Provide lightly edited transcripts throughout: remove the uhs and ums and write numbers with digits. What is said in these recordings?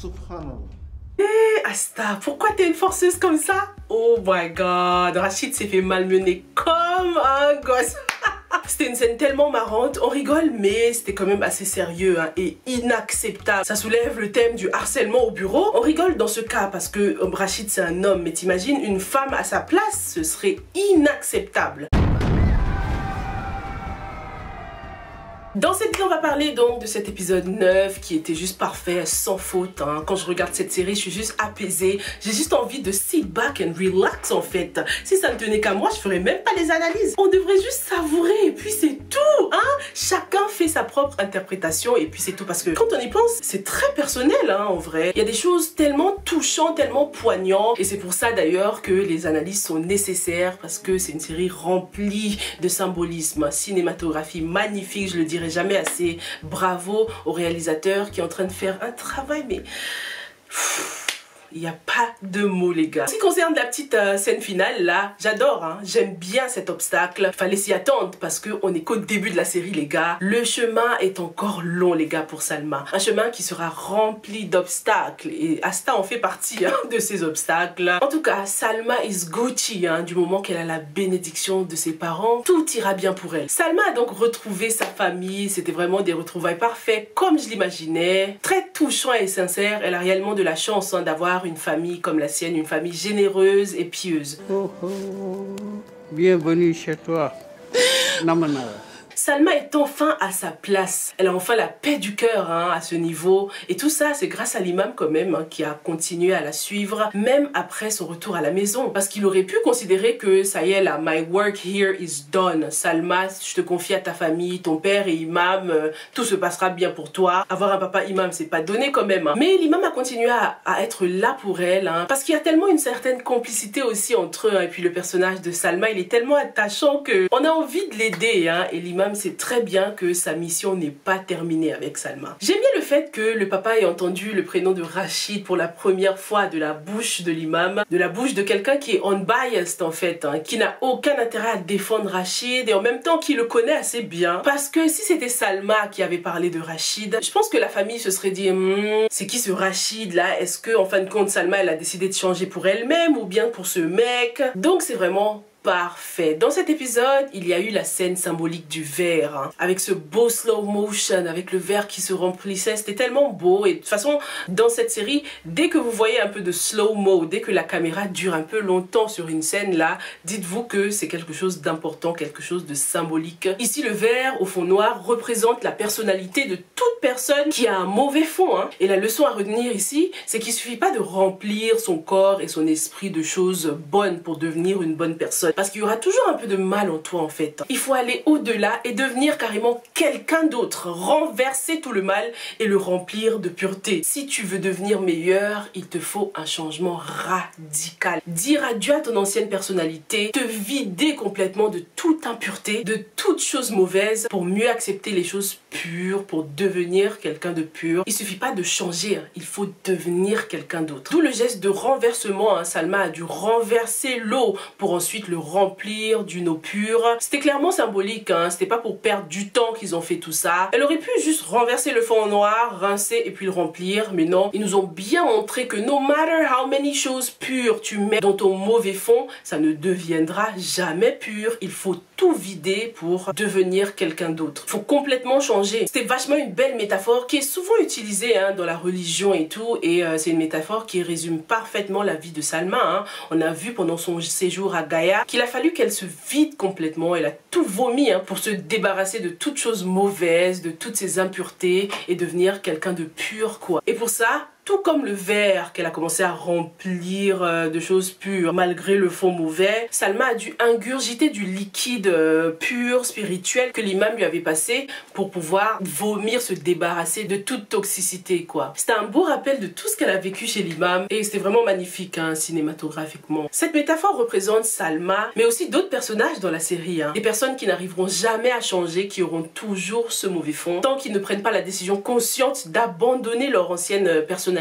Subhanallah. Asta, pourquoi t'es une forceuse comme ça? Oh my god, Rachid s'est fait malmener comme un gosse. C'était une scène tellement marrante, on rigole mais c'était quand même assez sérieux hein, et inacceptable. Ça soulève le thème du harcèlement au bureau. On rigole dans ce cas parce que Rachid c'est un homme, mais t'imagines une femme à sa place, ce serait inacceptable. Dans cette vidéo, on va parler donc de cet épisode 9 qui était juste parfait, sans faute. Hein. Quand je regarde cette série, je suis juste apaisée. J'ai juste envie de sit back and relax en fait. Si ça ne tenait qu'à moi, je ferais même pas les analyses. On devrait juste savourer et puis c'est tout. Hein. Chacun fait sa propre interprétation et puis c'est tout. Parce que quand on y pense, c'est très personnel hein, en vrai. Il y a des choses tellement touchantes, tellement poignantes. Et c'est pour ça d'ailleurs que les analyses sont nécessaires parce que c'est une série remplie de symbolisme. Cinématographie magnifique, je le dirais jamais assez. Bravo au réalisateur qui est en train de faire un travail mais il n'y a pas de mots les gars. En ce qui concerne la petite scène finale là, j'adore hein, j'aime bien cet obstacle. Fallait s'y attendre parce qu'on n'est qu'au début de la série les gars. Le chemin est encore long les gars pour Salma. Un chemin qui sera rempli d'obstacles et Asta en fait partie hein, de ces obstacles. En tout cas, Salma is Gucci hein, du moment qu'elle a la bénédiction de ses parents. Tout ira bien pour elle. Salma a donc retrouvé sa famille. C'était vraiment des retrouvailles parfaites comme je l'imaginais. Très touchant et sincère. Elle a réellement de la chance hein, d'avoir une famille comme la sienne, une famille généreuse et pieuse. Oh, oh. Bienvenue chez toi. Namana. Salma est enfin à sa place. Elle a enfin la paix du cœur hein, à ce niveau. Et tout ça, c'est grâce à l'imam quand même hein, qui a continué à la suivre, même après son retour à la maison. Parce qu'il aurait pu considérer que ça y est là, my work here is done. Salma, je te confie à ta famille, ton père est imam, tout se passera bien pour toi. Avoir un papa imam, c'est pas donné quand même. Hein. Mais l'imam a continué à être là pour elle. Hein, parce qu'il y a tellement une certaine complicité aussi entre eux. Hein, et puis le personnage de Salma, il est tellement attachant qu'on a envie de l'aider. Hein, et l'imam sait très bien que sa mission n'est pas terminée avec Salma. J'aime bien le fait que le papa ait entendu le prénom de Rachid pour la première fois de la bouche de l'imam, de la bouche de quelqu'un qui est unbiased en fait, hein, qui n'a aucun intérêt à défendre Rachid et en même temps qui le connaît assez bien. Parce que si c'était Salma qui avait parlé de Rachid, je pense que la famille se serait dit c'est qui ce Rachid là? Est-ce que en fin de compte Salma elle a décidé de changer pour elle-même ou bien pour ce mec? Donc c'est vraiment parfait. Dans cet épisode, il y a eu la scène symbolique du verre, hein, avec ce beau slow motion, avec le verre qui se remplissait. C'était tellement beau. Et de toute façon, dans cette série, dès que vous voyez un peu de slow-mo, dès que la caméra dure un peu longtemps sur une scène là, dites-vous que c'est quelque chose d'important, quelque chose de symbolique. Ici, le verre au fond noir représente la personnalité de toute personne qui a un mauvais fond. Hein. Et la leçon à retenir ici, c'est qu'il suffit pas de remplir son corps et son esprit de choses bonnes pour devenir une bonne personne. Parce qu'il y aura toujours un peu de mal en toi en fait. Il faut aller au-delà et devenir carrément quelqu'un d'autre. Renverser tout le mal et le remplir de pureté. Si tu veux devenir meilleur, il te faut un changement radical. Dire adieu à ton ancienne personnalité, te vider complètement de toute impureté, de toute chose mauvaise pour mieux accepter les choses pures, pour devenir quelqu'un de pur. Il suffit pas de changer, hein. Il faut devenir quelqu'un d'autre. D'où le geste de renversement. Hein. Salma a dû renverser l'eau pour ensuite le remplir d'une eau pure. C'était clairement symbolique, hein. C'était pas pour perdre du temps qu'ils ont fait tout ça. Elle aurait pu juste renverser le fond noir, rincer et puis le remplir, mais non. Ils nous ont bien montré que no matter how many choses pures tu mets dans ton mauvais fond, ça ne deviendra jamais pur. Il faut tout vider pour devenir quelqu'un d'autre. Il faut complètement changer. C'était vachement une belle métaphore qui est souvent utilisée hein, dans la religion et tout, et c'est une métaphore qui résume parfaitement la vie de Salma. Hein. On a vu pendant son séjour à Gaïa qu'il a fallu qu'elle se vide complètement. Elle a tout vomi hein, pour se débarrasser de toutes choses mauvaises, de toutes ses impuretés et devenir quelqu'un de pur quoi. Et pour ça, tout comme le verre qu'elle a commencé à remplir de choses pures malgré le fond mauvais, Salma a dû ingurgiter du liquide pur, spirituel que l'imam lui avait passé pour pouvoir vomir, se débarrasser de toute toxicité quoi. C'était un beau rappel de tout ce qu'elle a vécu chez l'imam et c'était vraiment magnifique hein, cinématographiquement. Cette métaphore représente Salma mais aussi d'autres personnages dans la série. Hein. Des personnes qui n'arriveront jamais à changer, qui auront toujours ce mauvais fond tant qu'ils ne prennent pas la décision consciente d'abandonner leur ancienne personnalité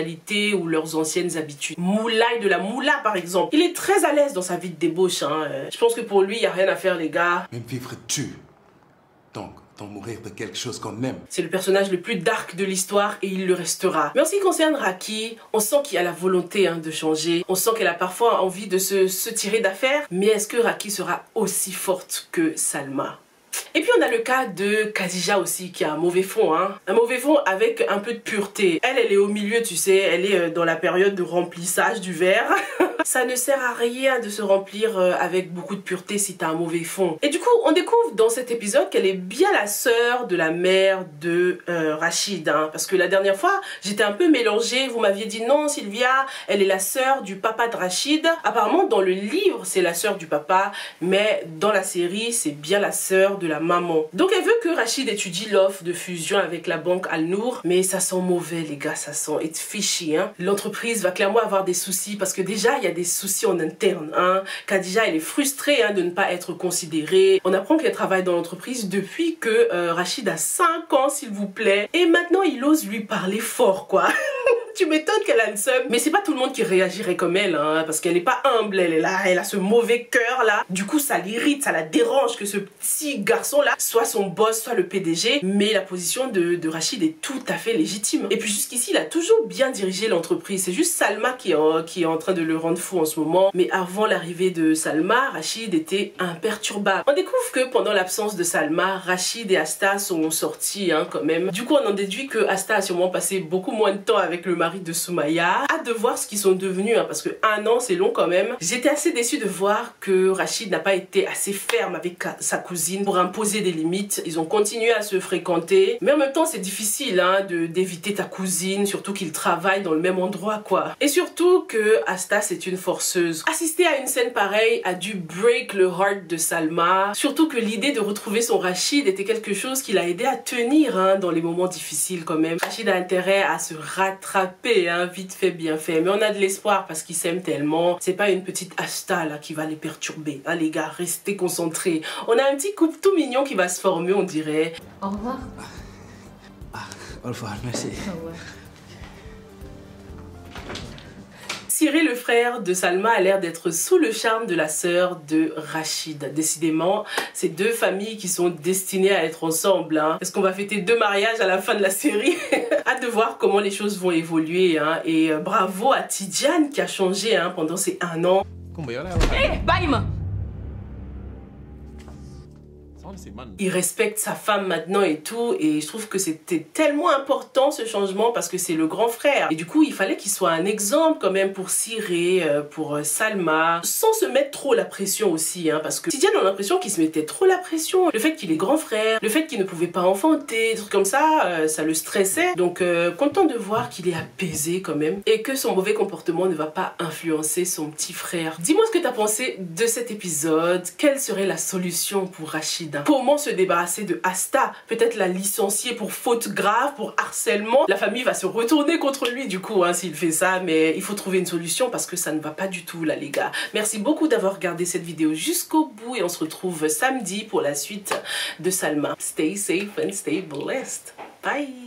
ou leurs anciennes habitudes. Moulay de la Moula par exemple, il est très à l'aise dans sa vie de débauche. Hein. Je pense que pour lui, il n'y a rien à faire les gars. Même vivre tu. Donc, Autant mourir de quelque chose qu'on aime. C'est le personnage le plus dark de l'histoire et il le restera. Mais en ce qui concerne Raki, on sent qu'il y a la volonté de changer. On sent qu'elle a parfois envie de se tirer d'affaire. Mais est-ce que Raki sera aussi forte que Salma? Et puis on a le cas de Khadija aussi qui a un mauvais fond, hein. Un mauvais fond avec un peu de pureté. Elle est au milieu, tu sais, elle est dans la période de remplissage du verre. Ça ne sert à rien de se remplir avec beaucoup de pureté si t'as un mauvais fond. Et du coup, on découvre dans cet épisode qu'elle est bien la sœur de la mère de Rachid, hein. Parce que la dernière fois, j'étais un peu mélangée. Vous m'aviez dit non, Sylvia, elle est la sœur du papa de Rachid. Apparemment, dans le livre, c'est la sœur du papa, mais dans la série, c'est bien la sœur de la maman. Donc elle veut que Rachid étudie l'offre de fusion avec la banque Al-Nour, mais ça sent mauvais les gars, ça sent it's fishy, hein. L'entreprise va clairement avoir des soucis parce que déjà il y a des soucis en interne, hein. Khadija elle est frustrée de ne pas être considérée. On apprend qu'elle travaille dans l'entreprise depuis que Rachid a 5 ans s'il vous plaît, et maintenant il ose lui parler fort quoi. Tu m'étonnes qu'elle a une seum. Mais c'est pas tout le monde qui réagirait comme elle, hein, parce qu'elle est pas humble, elle a ce mauvais cœur là. Du coup, ça l'irrite, ça la dérange que ce petit garçon là soit son boss, soit le PDG. Mais la position de Rachid est tout à fait légitime. Et puis jusqu'ici, il a toujours bien dirigé l'entreprise. C'est juste Salma qui est en train de le rendre fou en ce moment. Mais avant l'arrivée de Salma, Rachid était imperturbable. On découvre que pendant l'absence de Salma, Rachid et Asta sont sortis quand même. Du coup, on en déduit que Asta a sûrement passé beaucoup moins de temps avec le mari de Soumaya. Hâte de voir ce qu'ils sont devenus, parce que 1 an c'est long quand même. J'étais assez déçue de voir que Rachid n'a pas été assez ferme avec sa cousine pour imposer des limites. Ils ont continué à se fréquenter, mais en même temps c'est difficile d'éviter ta cousine, surtout qu'ils travaillent dans le même endroit quoi. Et surtout que Asta c'est une forceuse. Assister à une scène pareille a dû break le heart de Salma, surtout que l'idée de retrouver son Rachid était quelque chose qui l'a aidé à tenir dans les moments difficiles quand même. Rachid a intérêt à se rattraper, vite fait bien fait, mais on a de l'espoir parce qu'ils s'aiment tellement. C'est pas une petite Asta là qui va les perturber. Ah les gars, restez concentrés. On a un petit couple tout mignon qui va se former, on dirait. Au revoir. Au revoir, merci. Au revoir. Cyril, le frère de Salma, a l'air d'être sous le charme de la sœur de Rachid. Décidément, ces deux familles qui sont destinées à être ensemble. Est-ce qu'on va fêter 2 mariages à la fin de la série? Hâte de voir comment les choses vont évoluer. Et bravo à Tidjane qui a changé pendant ces 1 an. Hey, Baïm! Il respecte sa femme maintenant et tout, et je trouve que c'était tellement important ce changement parce que c'est le grand frère et du coup il fallait qu'il soit un exemple quand même pour Cyril, pour Salma, sans se mettre trop la pression aussi parce que Tidjane a l'impression qu'il se mettait trop la pression, le fait qu'il est grand frère, le fait qu'il ne pouvait pas enfanter, des trucs comme ça, ça le stressait. Donc content de voir qu'il est apaisé quand même et que son mauvais comportement ne va pas influencer son petit frère. Dis-moi ce que t'as pensé de cet épisode, quelle serait la solution pour Rachid? Comment se débarrasser de Asta? Peut-être la licencier pour faute grave, pour harcèlement. La famille va se retourner contre lui du coup s'il fait ça, mais il faut trouver une solution parce que ça ne va pas du tout là les gars. Merci beaucoup d'avoir regardé cette vidéo jusqu'au bout et on se retrouve samedi pour la suite de Salma. Stay safe and stay blessed. Bye!